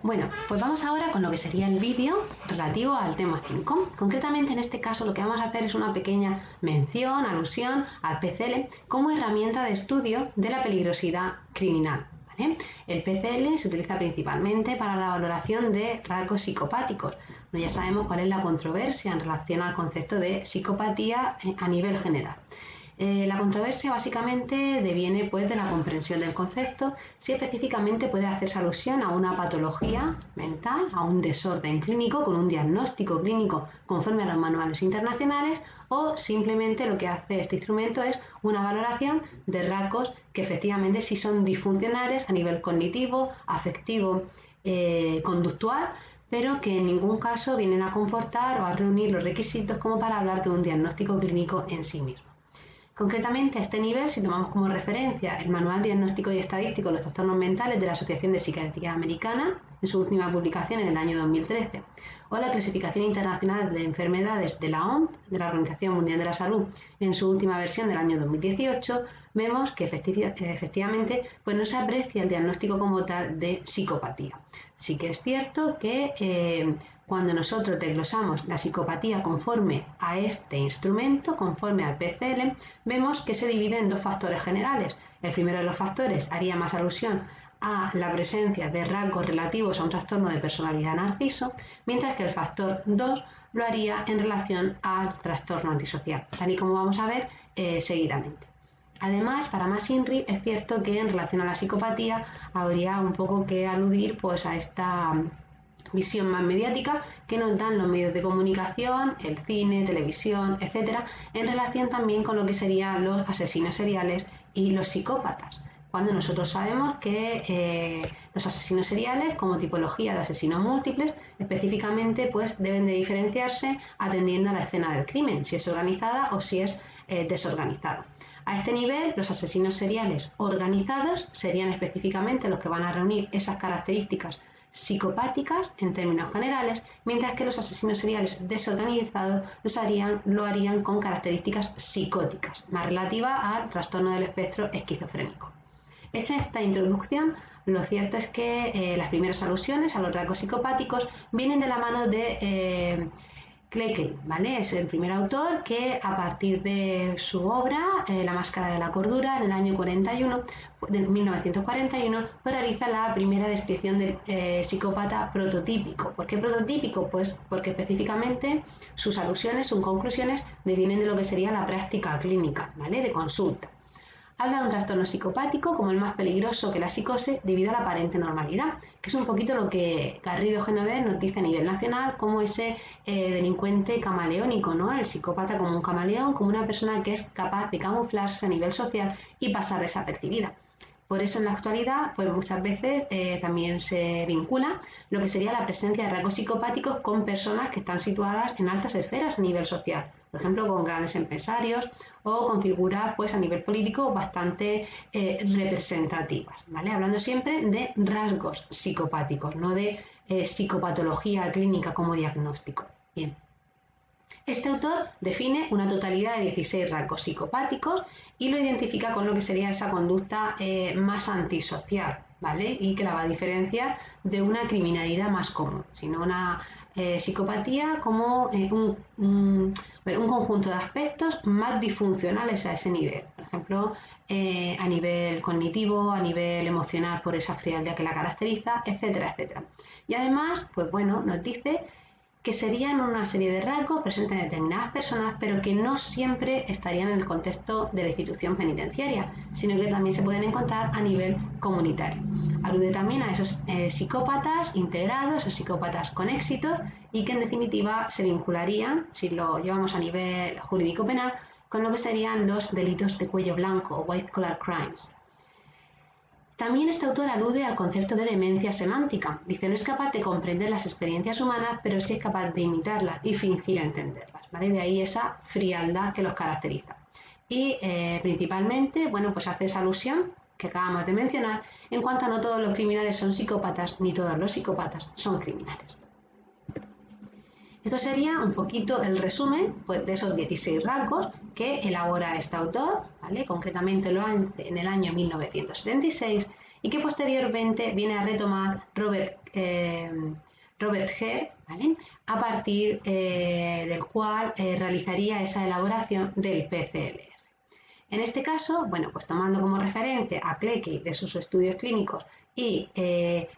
Bueno, pues vamos ahora con lo que sería el vídeo relativo al tema 5. Concretamente, en este caso, lo que vamos a hacer es una pequeña mención, alusión al PCL como herramienta de estudio de la peligrosidad criminal. ¿Vale? El PCL se utiliza principalmente para la valoración de rasgos psicopáticos. Ya sabemos cuál es la controversia en relación al concepto de psicopatía a nivel general. La controversia básicamente deviene pues de la comprensión del concepto, si específicamente puede hacerse alusión a una patología mental, a un desorden clínico con un diagnóstico clínico conforme a los manuales internacionales, o simplemente lo que hace este instrumento es una valoración de rasgos que efectivamente sí son disfuncionales a nivel cognitivo, afectivo, conductual, pero que en ningún caso vienen a comportar o a reunir los requisitos como para hablar de un diagnóstico clínico en sí mismo. Concretamente, a este nivel, si tomamos como referencia el Manual Diagnóstico y Estadístico de los Trastornos Mentales de la Asociación de Psiquiatría Americana, en su última publicación en el año 2013, o la Clasificación Internacional de Enfermedades de la OMS, de la Organización Mundial de la Salud, en su última versión del año 2018, vemos que efectivamente pues no se aprecia el diagnóstico como tal de psicopatía. Sí que es cierto que cuando nosotros desglosamos la psicopatía conforme a este instrumento, conforme al PCL, vemos que se divide en dos factores generales. El primero de los factores haría más alusión a la presencia de rasgos relativos a un trastorno de personalidad narciso, mientras que el factor 2 lo haría en relación al trastorno antisocial, tal y como vamos a ver seguidamente. Además, para más INRI, es cierto que en relación a la psicopatía habría un poco que aludir pues, a esta visión más mediática que nos dan los medios de comunicación, el cine, televisión, etcétera, en relación también con lo que serían los asesinos seriales y los psicópatas. Cuando nosotros sabemos que los asesinos seriales, como tipología de asesinos múltiples, específicamente pues deben de diferenciarse atendiendo a la escena del crimen, si es organizada o si es desorganizada. A este nivel, los asesinos seriales organizados serían específicamente los que van a reunir esas características psicopáticas en términos generales, mientras que los asesinos seriales desorganizados lo harían con características psicóticas, más relativas al trastorno del espectro esquizofrénico. Hecha esta introducción, lo cierto es que las primeras alusiones a los rasgos psicopáticos vienen de la mano de Klekel, ¿vale? Es el primer autor que a partir de su obra La máscara de la cordura, en el año 1941, pues realiza la primera descripción del psicópata prototípico. ¿Por qué prototípico? Pues porque específicamente sus alusiones, sus conclusiones devienen de lo que sería la práctica clínica, ¿vale? De consulta. Habla de un trastorno psicopático como el más peligroso que la psicosis debido a la aparente normalidad, que es un poquito lo que Garrido Genovés nos dice a nivel nacional como ese delincuente camaleónico, ¿no? El psicópata como un camaleón, como una persona que es capaz de camuflarse a nivel social y pasar desapercibida. Por eso en la actualidad pues muchas veces también se vincula lo que sería la presencia de rasgos psicopáticos con personas que están situadas en altas esferas a nivel social, por ejemplo con grandes empresarios o con figuras pues a nivel político bastante representativas, ¿vale? Hablando siempre de rasgos psicopáticos, no de psicopatología clínica como diagnóstico. Bien. Este autor define una totalidad de 16 rasgos psicopáticos y lo identifica con lo que sería esa conducta más antisocial, ¿vale? Y que la va a diferenciar de una criminalidad más común, sino una psicopatía como un conjunto de aspectos más disfuncionales a ese nivel. Por ejemplo, a nivel cognitivo, a nivel emocional por esa frialdad que la caracteriza, etcétera, etcétera. Y además, pues bueno, nos dice que serían una serie de rasgos presentes en determinadas personas, pero que no siempre estarían en el contexto de la institución penitenciaria, sino que también se pueden encontrar a nivel comunitario. Alude también a esos psicópatas integrados, esos psicópatas con éxito, y que en definitiva se vincularían, si lo llevamos a nivel jurídico penal, con lo que serían los delitos de cuello blanco o white collar crimes. También este autor alude al concepto de demencia semántica. Dice, no es capaz de comprender las experiencias humanas, pero sí es capaz de imitarlas y fingir entenderlas, ¿vale? De ahí esa frialdad que los caracteriza. Y principalmente, bueno, pues hace esa alusión que acabamos de mencionar en cuanto a no todos los criminales son psicópatas, ni todos los psicópatas son criminales. Esto sería un poquito el resumen pues, de esos 16 rasgos que elabora este autor, ¿vale? Concretamente lo hace en el año 1976 y que posteriormente viene a retomar Robert Hare, ¿vale? A partir del cual realizaría esa elaboración del PCLR. En este caso, bueno, pues tomando como referente a Clecchi de sus estudios clínicos y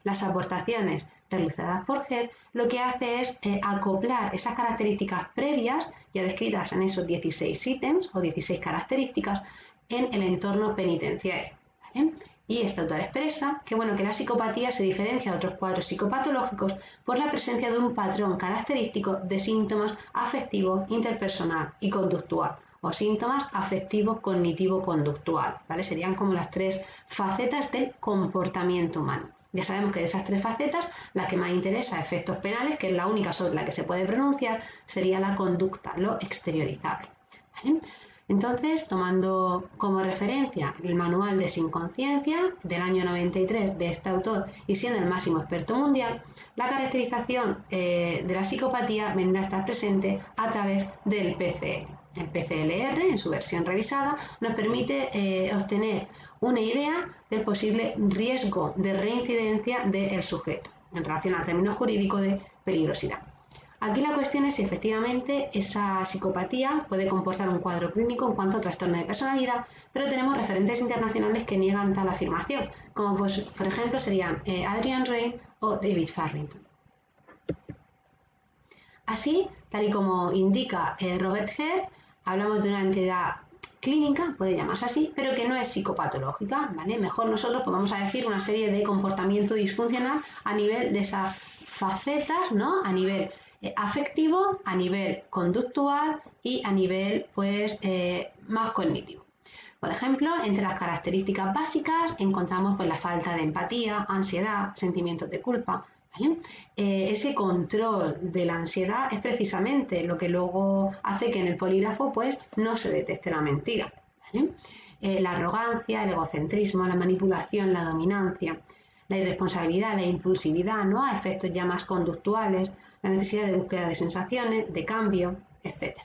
las aportaciones realizadas por Hare, lo que hace es acoplar esas características previas ya descritas en esos 16 ítems o 16 características en el entorno penitenciario, ¿vale? Y este autor expresa que, bueno, que la psicopatía se diferencia de otros cuadros psicopatológicos por la presencia de un patrón característico de síntomas afectivo, interpersonal y conductual, o síntomas afectivo, cognitivo, conductual, ¿vale? Serían como las tres facetas del comportamiento humano. Ya sabemos que de esas tres facetas, la que más interesa a efectos penales, que es la única sobre la que se puede pronunciar, sería la conducta, lo exteriorizable, ¿vale? Entonces, tomando como referencia el Manual de Psinconsciencia del año 93 de este autor y siendo el máximo experto mundial, la caracterización de la psicopatía vendrá a estar presente a través del PCL. El PCLR, en su versión revisada, nos permite obtener una idea del posible riesgo de reincidencia del sujeto en relación al término jurídico de peligrosidad. Aquí la cuestión es si efectivamente esa psicopatía puede comportar un cuadro clínico en cuanto a trastorno de personalidad, pero tenemos referentes internacionales que niegan tal afirmación, como pues, por ejemplo serían Adrian Raine o David Farrington. Así, tal y como indica Robert Hare, hablamos de una entidad clínica, puede llamarse así, pero que no es psicopatológica, ¿vale? Mejor nosotros pues vamos a decir una serie de comportamiento disfuncional a nivel de esas facetas, ¿no? A nivel afectivo, a nivel conductual y a nivel pues más cognitivo. Por ejemplo, entre las características básicas encontramos pues la falta de empatía, ansiedad, sentimientos de culpa, ¿vale? Ese control de la ansiedad es precisamente lo que luego hace que en el polígrafo pues no se detecte la mentira, ¿vale? La arrogancia, el egocentrismo, la manipulación, la dominancia, la irresponsabilidad, la impulsividad, ¿no? A efectos ya más conductuales, la necesidad de búsqueda de sensaciones, de cambio, etc.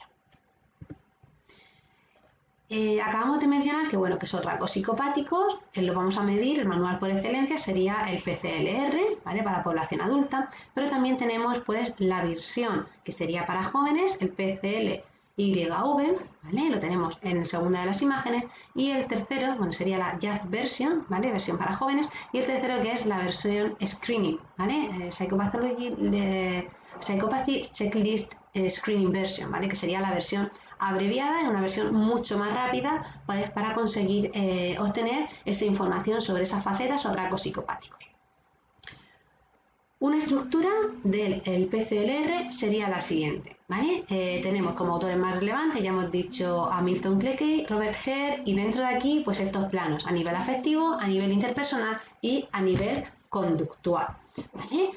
Acabamos de mencionar que, bueno, que son rasgos psicopáticos, lo vamos a medir, el manual por excelencia sería el PCLR, ¿vale? Para población adulta, pero también tenemos pues la versión que sería para jóvenes, el PCLYV, ¿vale? Lo tenemos en segunda de las imágenes, y el tercero, bueno, sería la Youth Version, ¿vale? Versión para jóvenes, y el tercero que es la versión Screening, ¿vale? Psychopathy Checklist Screening Version, ¿vale? Que sería la versión abreviada, en una versión mucho más rápida para conseguir obtener esa información sobre esas facetas o rasgos psicopáticos. Una estructura del PCLR sería la siguiente, ¿vale? Tenemos como autores más relevantes, ya hemos dicho a Milton Clecchi, Robert Hare, y dentro de aquí pues estos planos a nivel afectivo, a nivel interpersonal y a nivel conductual, ¿vale?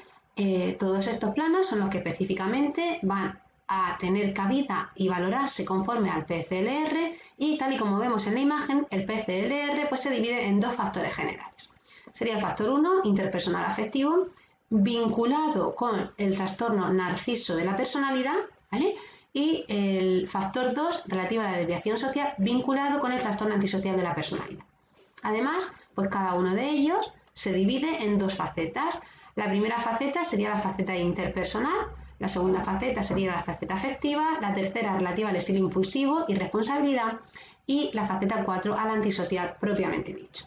Todos estos planos son los que específicamente van a tener cabida y valorarse conforme al PCLR, y tal y como vemos en la imagen, el PCLR pues se divide en dos factores generales. Sería el factor 1, interpersonal afectivo, vinculado con el trastorno narciso de la personalidad, ¿vale? Y el factor 2, relativo a la desviación social, vinculado con el trastorno antisocial de la personalidad. Además, pues cada uno de ellos se divide en dos facetas. La primera faceta sería la faceta interpersonal, la segunda faceta sería la faceta afectiva, la tercera relativa al estilo impulsivo y responsabilidad, y la faceta 4 al antisocial propiamente dicho.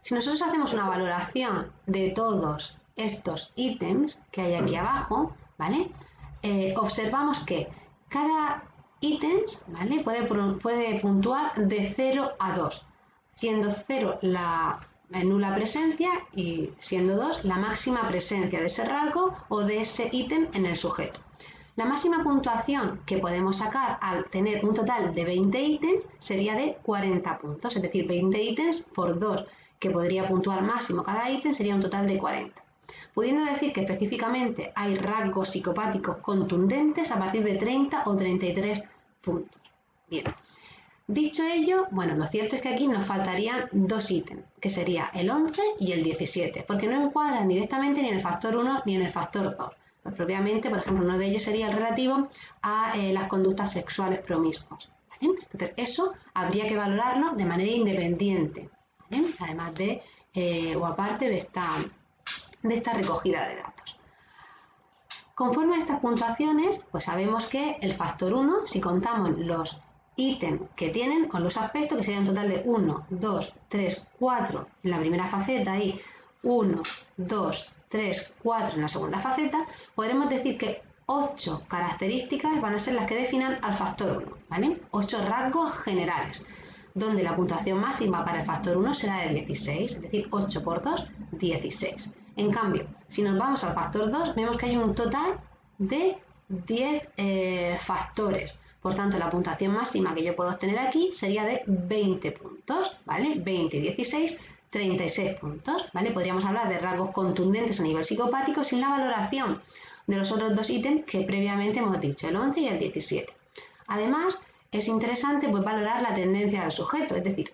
Si nosotros hacemos una valoración de todos estos ítems que hay aquí abajo, ¿vale? Observamos que cada ítem, ¿vale? puede puntuar de 0 a 2, siendo 0 la nula presencia y siendo 2 la máxima presencia de ese rasgo o de ese ítem en el sujeto. La máxima puntuación que podemos sacar al tener un total de 20 ítems sería de 40 puntos, es decir, 20 ítems por 2, que podría puntuar máximo cada ítem, sería un total de 40. Pudiendo decir que específicamente hay rasgos psicopáticos contundentes a partir de 30 o 33 puntos. Bien. Dicho ello, bueno, lo cierto es que aquí nos faltarían dos ítems, que sería el 11 y el 17, porque no encuadran directamente ni en el factor 1 ni en el factor 2. Pues propiamente, por ejemplo, uno de ellos sería el relativo a las conductas sexuales promiscuas, ¿vale? Entonces, eso habría que valorarlo de manera independiente, ¿vale? Además de o aparte de esta recogida de datos. Conforme a estas puntuaciones, pues sabemos que el factor 1, si contamos los ítems que tienen o los aspectos, que serían un total de 1, 2, 3, 4 en la primera faceta y 1, 2, 3, 4 en la segunda faceta, podremos decir que 8 características van a ser las que definan al factor 1, ¿vale? 8 rasgos generales, donde la puntuación máxima para el factor 1 será de 16, es decir, 8 por 2, 16. En cambio, si nos vamos al factor 2, vemos que hay un total de 10 factores. Por tanto, la puntuación máxima que yo puedo obtener aquí sería de 20 puntos, ¿vale? 20 y 16, 36 puntos, ¿vale? Podríamos hablar de rasgos contundentes a nivel psicopático sin la valoración de los otros dos ítems que previamente hemos dicho, el 11 y el 17. Además, es interesante pues, valorar la tendencia del sujeto, es decir,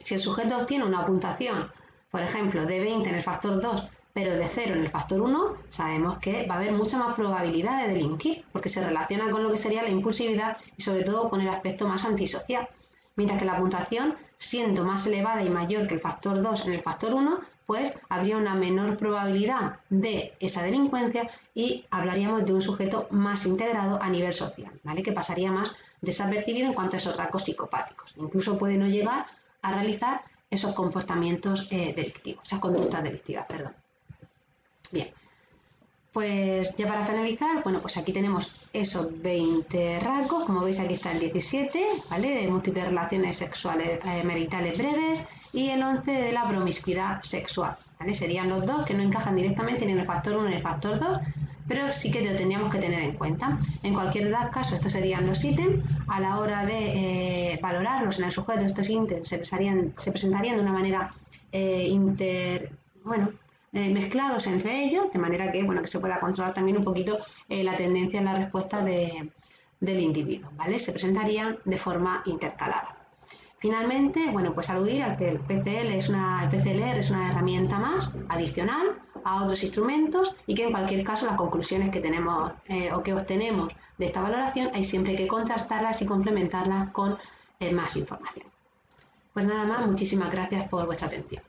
si el sujeto obtiene una puntuación, por ejemplo, de 20 en el factor 2, pero de 0 en el factor 1, sabemos que va a haber mucha más probabilidad de delinquir, porque se relaciona con lo que sería la impulsividad y sobre todo con el aspecto más antisocial. Mientras que la puntuación, siendo más elevada y mayor que el factor 2 en el factor 1, pues habría una menor probabilidad de esa delincuencia y hablaríamos de un sujeto más integrado a nivel social, ¿vale? Que pasaría más desapercibido en cuanto a esos rasgos psicopáticos. Incluso puede no llegar a realizar esos comportamientos delictivos, esas conductas delictivas, perdón. Bien, pues ya para finalizar, bueno, pues aquí tenemos esos 20 rasgos, como veis aquí está el 17, ¿vale? De múltiples relaciones sexuales maritales breves y el 11 de la promiscuidad sexual, ¿vale? Serían los dos que no encajan directamente ni en el factor 1 ni en el factor 2, pero sí que lo tendríamos que tener en cuenta. En cualquier caso, estos serían los ítems. A la hora de valorarlos en el sujeto, estos ítems se presentarían de una manera mezclados entre ellos, de manera que, bueno, que se pueda controlar también un poquito la tendencia en la respuesta del individuo, ¿vale? Se presentarían de forma intercalada. Finalmente, bueno, pues aludir al que el PCLR es una herramienta más adicional a otros instrumentos y que en cualquier caso las conclusiones que tenemos o que obtenemos de esta valoración hay siempre que contrastarlas y complementarlas con más información. Pues nada más, muchísimas gracias por vuestra atención.